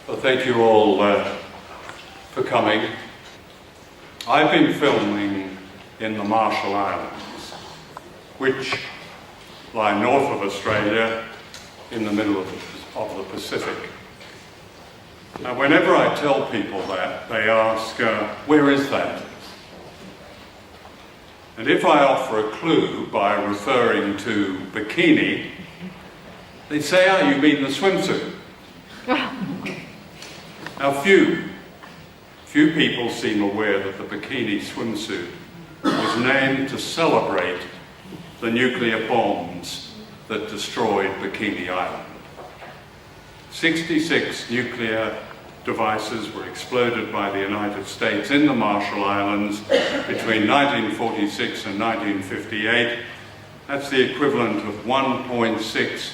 Well, thank you all for coming. I've been filming in the Marshall Islands, which lie north of Australia in the middle of the Pacific. Now, whenever I tell people that, they ask, where is that? And if I offer a clue by referring to bikini, they say, oh, you mean the swimsuit. Now, few people seem aware that the bikini swimsuit was named to celebrate the nuclear bombs that destroyed Bikini Island. 66 nuclear devices were exploded by the United States in the Marshall Islands between 1946 and 1958. That's the equivalent of 1.6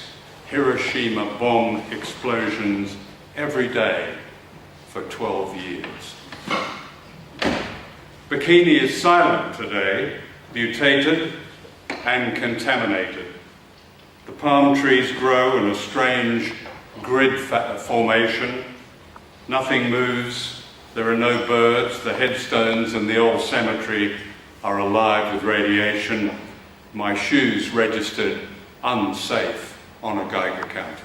Hiroshima bomb explosions every day for 12 years. Bikini is silent today, mutated and contaminated. The palm trees grow in a strange grid formation. Nothing moves. There are no birds. The headstones in the old cemetery are alive with radiation. My shoes registered unsafe on a Geiger counter.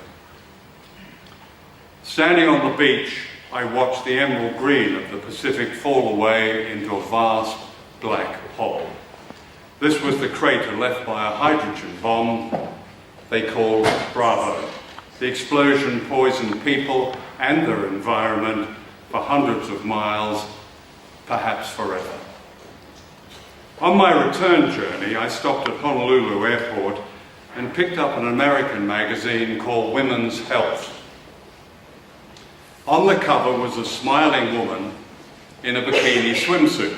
Standing on the beach, I watched the emerald green of the Pacific fall away into a vast black hole. This was the crater left by a hydrogen bomb they called Bravo. The explosion poisoned people and their environment for hundreds of miles, perhaps forever. On my return journey, I stopped at Honolulu Airport and picked up an American magazine called Women's Health. On the cover was a smiling woman in a bikini swimsuit,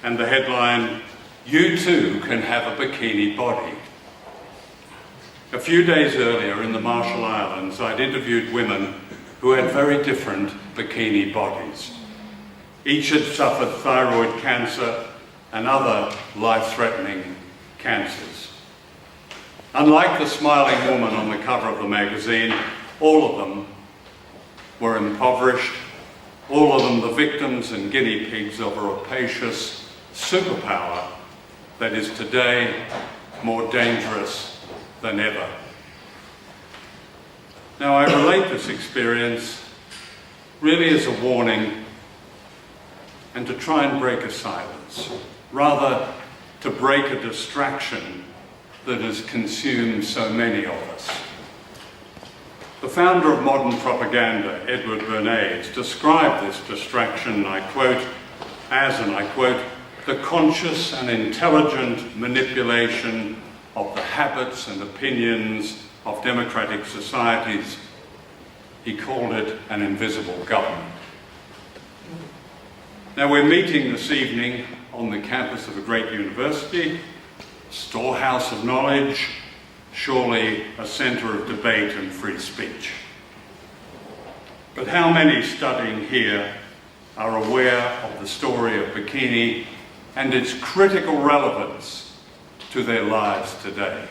and the headline, "You too can have a bikini body." A few days earlier in the Marshall Islands, I'd interviewed women who had very different bikini bodies. Each had suffered thyroid cancer and other life-threatening cancers. Unlike the smiling woman on the cover of the magazine, all of them were impoverished, all of them the victims and guinea pigs of a rapacious superpower that is today more dangerous than ever. Now, I relate this experience really as a warning and to try and break a silence, rather to break a distraction that has consumed so many of us. The founder of modern propaganda, Edward Bernays, described this distraction, I quote, as, and I quote, the conscious and intelligent manipulation of the habits and opinions of democratic societies. He called it an invisible government. Now, we're meeting this evening on the campus of a great university, a storehouse of knowledge, surely a centre of debate and free speech. But how many studying here are aware of the story of bikini and its critical relevance to their lives today?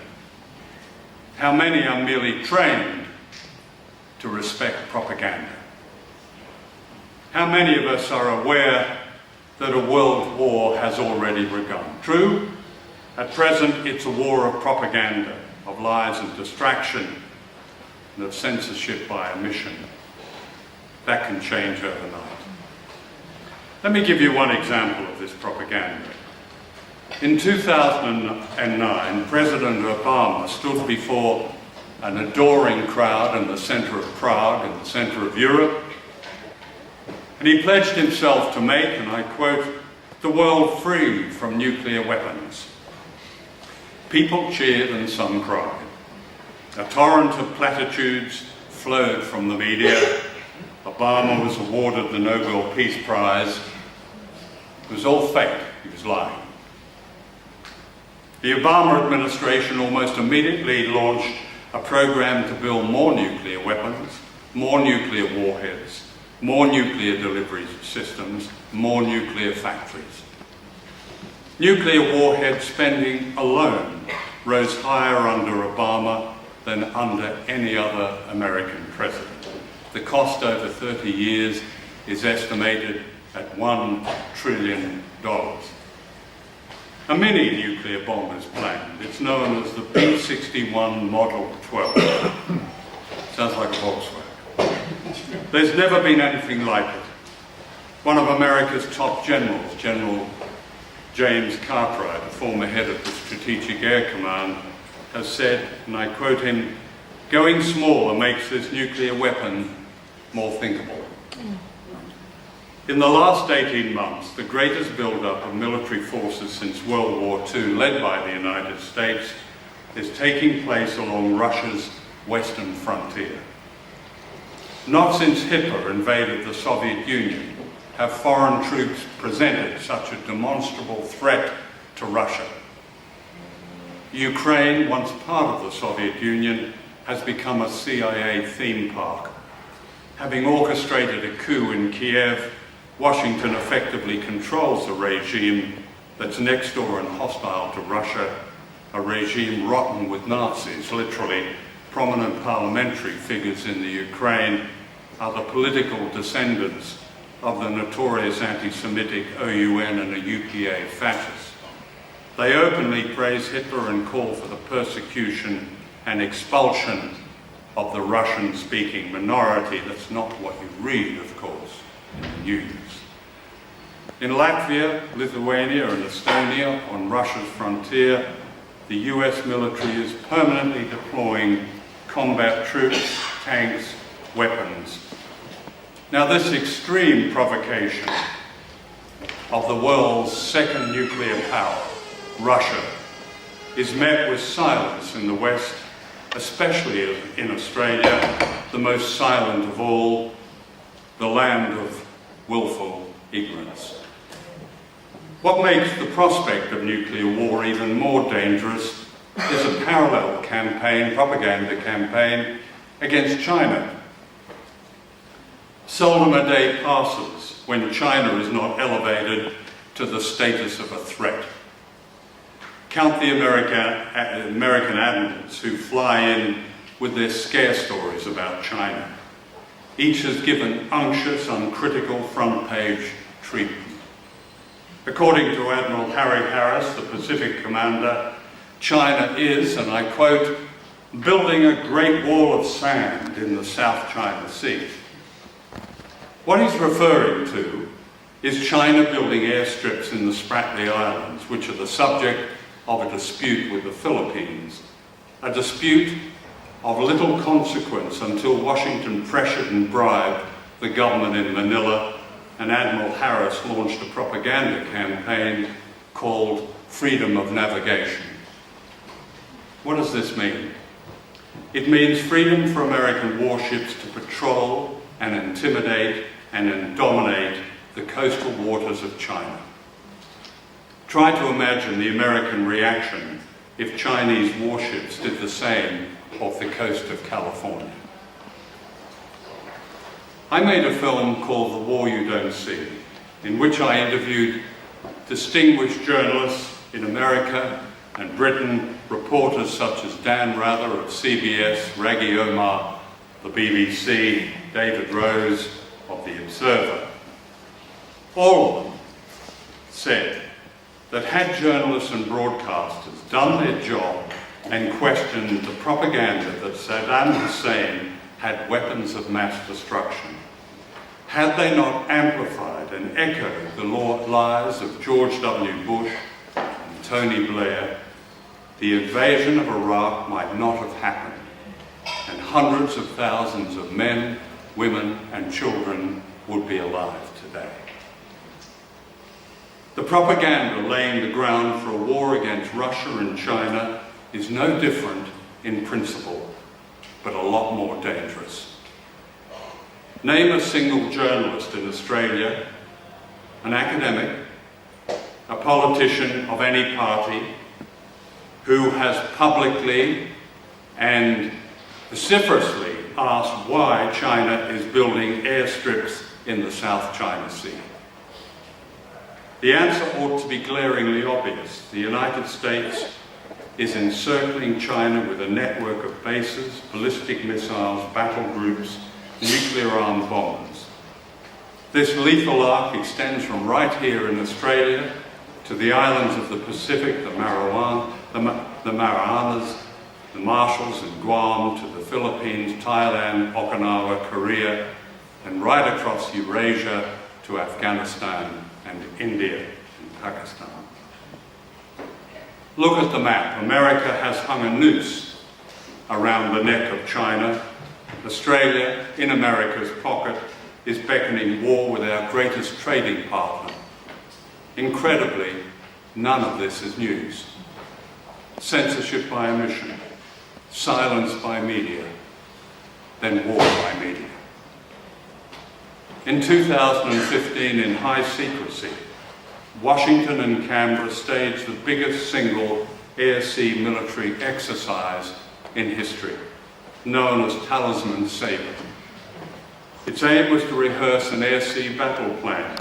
How many are merely trained to respect propaganda? How many of us are aware that a world war has already begun? True, at present it's a war of propaganda, of lies and distraction, and of censorship by omission. That can change overnight. Let me give you one example of this propaganda. In 2009, President Obama stood before an adoring crowd in the centre of Prague, in the centre of Europe, and he pledged himself to make, and I quote, the world free from nuclear weapons. People cheered and some cried. A torrent of platitudes flowed from the media. Obama was awarded the Nobel Peace Prize. It was all fake. He was lying. The Obama administration almost immediately launched a program to build more nuclear weapons, more nuclear warheads, more nuclear delivery systems, more nuclear factories. Nuclear warhead spending alone rose higher under Obama than under any other American president. The cost over 30 years is estimated at $1 trillion. A mini nuclear bomb is planned. It's known as the B-61 Model 12. Sounds like a Volkswagen. There's never been anything like it. One of America's top generals, General James Cartwright, a former head of the Strategic Air Command, has said, and I quote him, "Going smaller makes this nuclear weapon more thinkable." In the last 18 months, the greatest build-up of military forces since World War II, led by the United States, is taking place along Russia's western frontier. Not since Hitler invaded the Soviet Union have foreign troops presented such a demonstrable threat to Russia. Ukraine, once part of the Soviet Union, has become a CIA theme park. Having orchestrated a coup in Kiev, Washington effectively controls a regime that's next door and hostile to Russia, a regime rotten with Nazis. Literally, prominent parliamentary figures in the Ukraine are the political descendants of the notorious anti-Semitic OUN and a UPA fascists. They openly praise Hitler and call for the persecution and expulsion of the Russian-speaking minority. That's not what you read, of course, in the news. In Latvia, Lithuania and Estonia, on Russia's frontier, the US military is permanently deploying combat troops, tanks, weapons. Now, this extreme provocation of the world's second nuclear power, Russia, is met with silence in the West, especially in Australia, the most silent of all, the land of willful ignorance. What makes the prospect of nuclear war even more dangerous is a parallel campaign, propaganda campaign, against China. Seldom a day passes when China is not elevated to the status of a threat. Count the American admirals who fly in with their scare stories about China. Each has given unctuous, uncritical front-page treatment. According to Admiral Harry Harris, the Pacific commander, China is, and I quote, "building a great wall of sand in the South China Sea." What he's referring to is China building airstrips in the Spratly Islands, which are the subject of a dispute with the Philippines, a dispute of little consequence until Washington pressured and bribed the government in Manila, and Admiral Harris launched a propaganda campaign called Freedom of Navigation. What does this mean? It means freedom for American warships to patrol and intimidate and dominate the coastal waters of China. Try to imagine the American reaction if Chinese warships did the same off the coast of California. I made a film called The War You Don't See, in which I interviewed distinguished journalists in America and Britain, reporters such as Dan Rather of CBS, Raggy Omar, the BBC, David Rose of The Observer. All of them said that had journalists and broadcasters done their job and questioned the propaganda that Saddam Hussein had weapons of mass destruction, had they not amplified and echoed the lies of George W. Bush and Tony Blair, the invasion of Iraq might not have happened, and hundreds of thousands of men, women, and children would be alive today. The propaganda laying the ground for a war against Russia and China is no different in principle, but a lot more dangerous. Name a single journalist in Australia, an academic, a politician of any party, who has publicly and vociferously asked why China is building airstrips in the South China Sea. The answer ought to be glaringly obvious. The United States is encircling China with a network of bases, ballistic missiles, battle groups, nuclear-armed bombers. This lethal arc extends from right here in Australia to the islands of the Pacific, the Marianas, the Marshalls and Guam, to the Philippines, Thailand, Okinawa, Korea, and right across Eurasia to Afghanistan and India and Pakistan. Look at the map. America has hung a noose around the neck of China. Australia, in America's pocket, is beckoning war with our greatest trading partner. Incredibly, none of this is news. Censorship by omission, silence by media, then war by media. In 2015, in high secrecy, Washington and Canberra staged the biggest single air-sea military exercise in history, known as Talisman Sabre. Its aim was to rehearse an air-sea battle plan,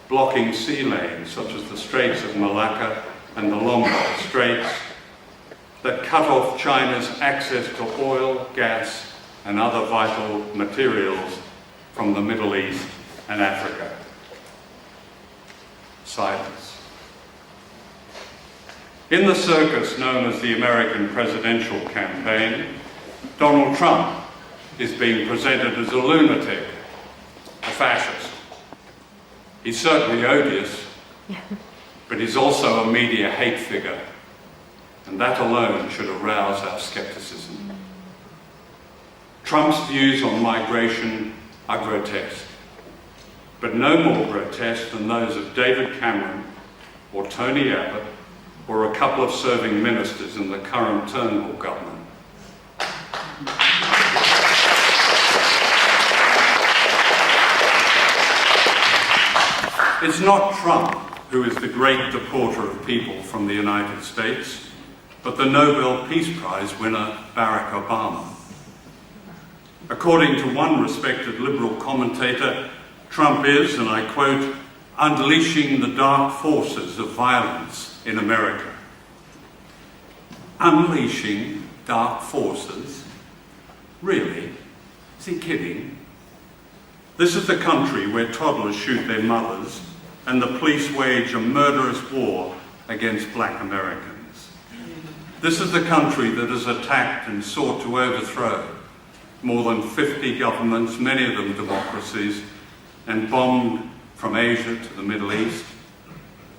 blocking sea lanes such as the Straits of Malacca and the Lombok Straits that cut off China's access to oil, gas, and other vital materials from the Middle East and Africa. Silence. In the circus known as the American presidential campaign, Donald Trump is being presented as a lunatic, a fascist. He's certainly odious, but he's also a media hate figure, and that alone should arouse our skepticism. Trump's views on migration are grotesque, but no more grotesque than those of David Cameron or Tony Abbott or a couple of serving ministers in the current Turnbull government. It's not Trump who is the great deporter of people from the United States, but the Nobel Peace Prize winner Barack Obama. According to one respected liberal commentator, Trump is, and I quote, unleashing the dark forces of violence in America. Unleashing dark forces? Really? Is he kidding? This is the country where toddlers shoot their mothers and the police wage a murderous war against black Americans. This is the country that has attacked and sought to overthrow more than 50 governments, many of them democracies, and bombed from Asia to the Middle East,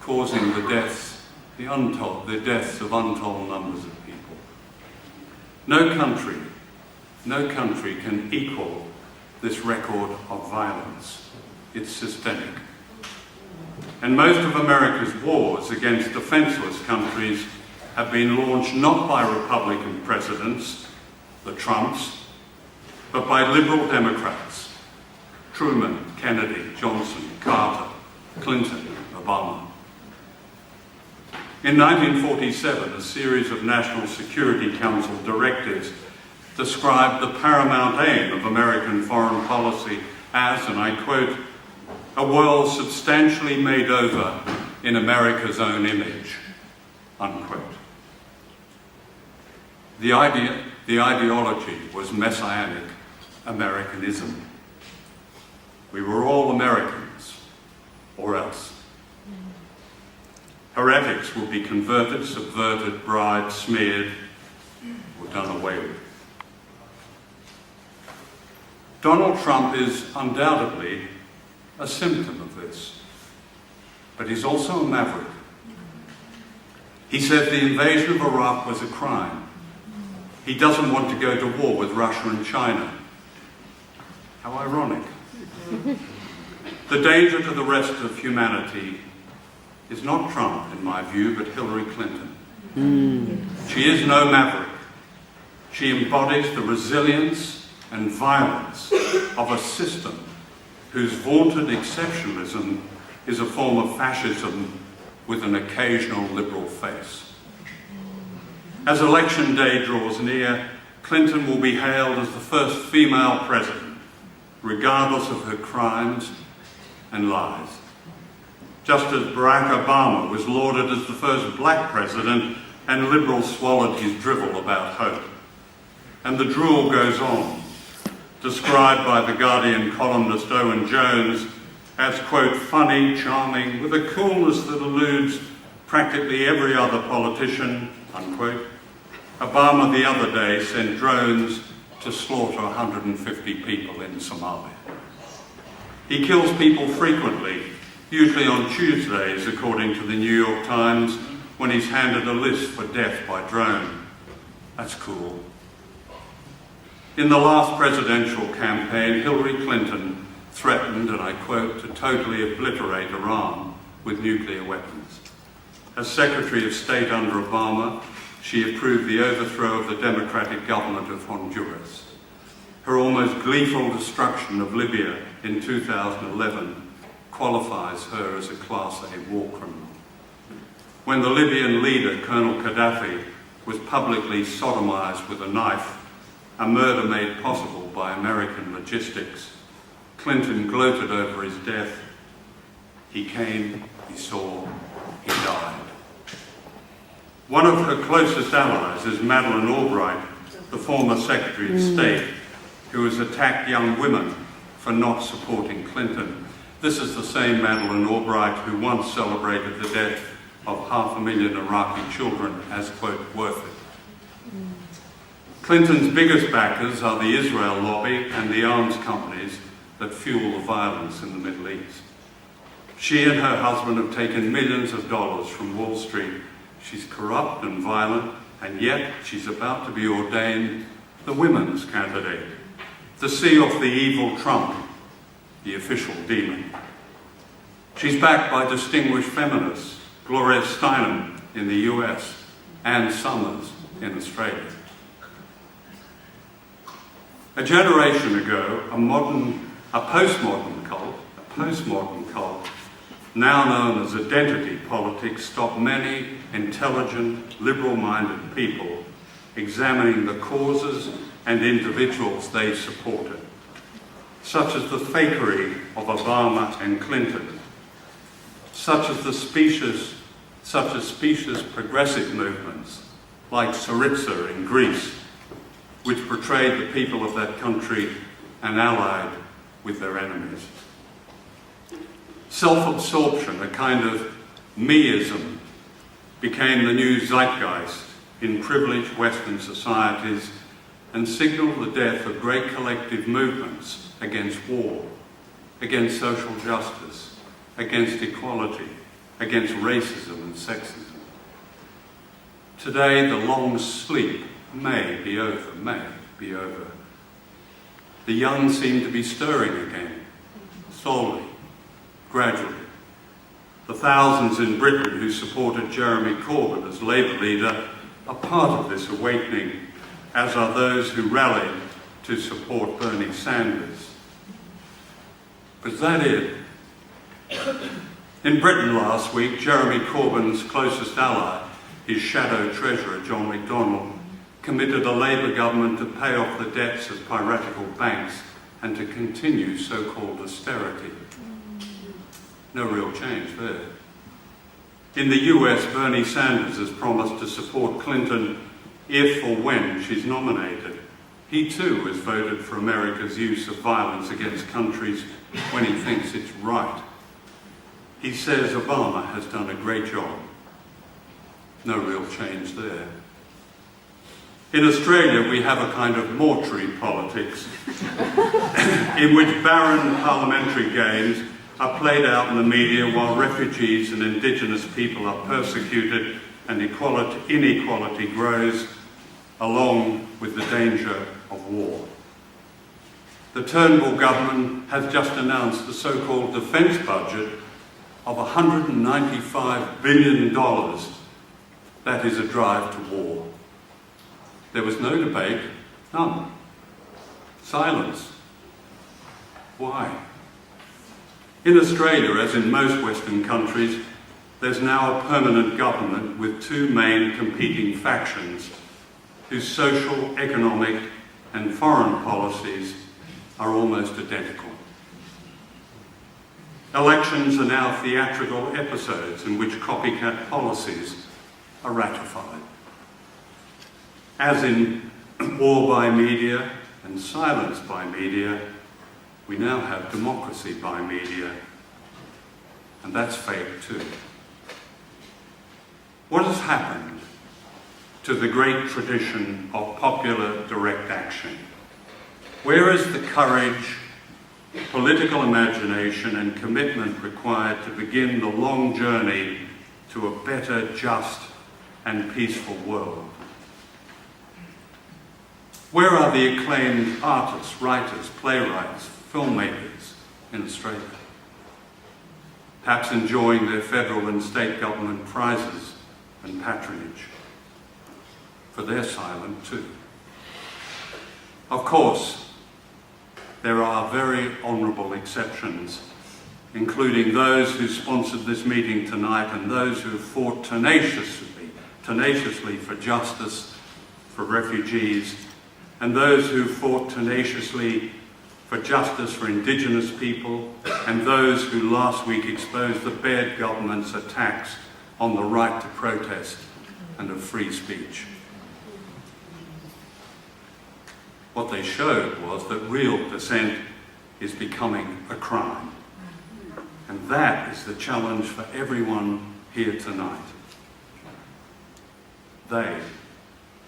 causing the deaths of untold numbers of people. No country can equal this record of violence. It's systemic. And most of America's wars against defenseless countries have been launched not by Republican presidents, the Trumps, but by liberal Democrats, Truman, Kennedy, Johnson, Carter, Clinton, Obama. In 1947, a series of National Security Council directives described the paramount aim of American foreign policy as, and I quote, a world substantially made over in America's own image, unquote. The ideology was messianic Americanism. We were all Americans, or else. Heretics will be converted, subverted, bribed, smeared, or done away with. Donald Trump is undoubtedly a symptom of this, but he's also a maverick. He said the invasion of Iraq was a crime. He doesn't want to go to war with Russia and China. How ironic. The danger to the rest of humanity is not Trump, in my view, but Hillary Clinton. She is no maverick. She embodies the resilience and violence of a system whose vaunted exceptionalism is a form of fascism with an occasional liberal face. As election day draws near, Clinton will be hailed as the first female president, regardless of her crimes and lies. Just as Barack Obama was lauded as the first black president and liberals swallowed his drivel about hope. And the drool goes on. described by The Guardian columnist Owen Jones as, quote, funny, charming, with a coolness that eludes practically every other politician, unquote, Obama the other day sent drones to slaughter 150 people in Somalia. He kills people frequently, usually on Tuesdays, according to the New York Times, when he's handed a list for death by drone. That's cool. In the last presidential campaign, Hillary Clinton threatened, and I quote, to totally obliterate Iran with nuclear weapons. As Secretary of State under Obama, she approved the overthrow of the democratic government of Honduras. Her almost gleeful destruction of Libya in 2011 qualifies her as a Class A war criminal. When the Libyan leader, Colonel Gaddafi, was publicly sodomized with a knife, a murder made possible by American logistics, Clinton gloated over his death. He came, he saw, he died. One of her closest allies is Madeleine Albright, the former Secretary of State, who has attacked young women for not supporting Clinton. This is the same Madeleine Albright who once celebrated the death of 500,000 Iraqi children as, quote, worth it. Clinton's biggest backers are the Israel lobby and the arms companies that fuel the violence in the Middle East. She and her husband have taken millions of dollars from Wall Street. She's corrupt and violent, and yet she's about to be ordained the women's candidate to see off the evil Trump, the official demon. She's backed by distinguished feminists, Gloria Steinem in the US, Ann Summers in Australia. A generation ago, a postmodern cult, now known as identity politics, stopped many intelligent, liberal-minded people examining the causes and individuals they supported, such as the fakery of Obama and Clinton, such as specious progressive movements like Syriza in Greece, which portrayed the people of that country and allied with their enemies. Self-absorption, a kind of meism, became the new zeitgeist in privileged Western societies and signalled the death of great collective movements against war, against social justice, against equality, against racism and sexism. Today, the long sleep may be over. The young seem to be stirring again, slowly, gradually. The thousands in Britain who supported Jeremy Corbyn as Labour leader are part of this awakening, as are those who rallied to support Bernie Sanders. But is that it? In Britain last week, Jeremy Corbyn's closest ally, his shadow treasurer John McDonnell, committed a Labour government to pay off the debts of piratical banks and to continue so-called austerity. No real change there. In the US, Bernie Sanders has promised to support Clinton if or when she's nominated. He too has voted for America's use of violence against countries when he thinks it's right. He says Obama has done a great job. No real change there. In Australia, we have a kind of mortuary politics in which barren parliamentary games are played out in the media while refugees and Indigenous people are persecuted and inequality grows, along with the danger of war. The Turnbull government has just announced the so-called defence budget of $195 billion. That is a drive to war. There was no debate, none. Silence. Why? In Australia, as in most Western countries, there's now a permanent government with two main competing factions whose social, economic and foreign policies are almost identical. Elections are now theatrical episodes in which copycat policies are ratified. As in war by media, and silenced by media, we now have democracy by media, and that's fake too. What has happened to the great tradition of popular direct action? Where is the courage, political imagination and commitment required to begin the long journey to a better, just and peaceful world? Where are the acclaimed artists, writers, playwrights, filmmakers in Australia? Perhaps enjoying their federal and state government prizes and patronage. For they're silent too. Of course, there are very honourable exceptions, including those who sponsored this meeting tonight and those who fought tenaciously for justice for refugees, and those who fought tenaciously for justice for Indigenous people, and those who last week exposed the Baird government's attacks on the right to protest and of free speech. What they showed was that real dissent is becoming a crime. And that is the challenge for everyone here tonight. They,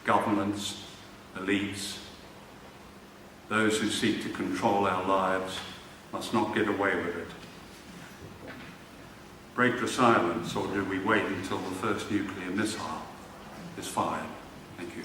governments, elites, those who seek to control our lives, must not get away with it. Break the silence, or do we wait until the first nuclear missile is fired? Thank you.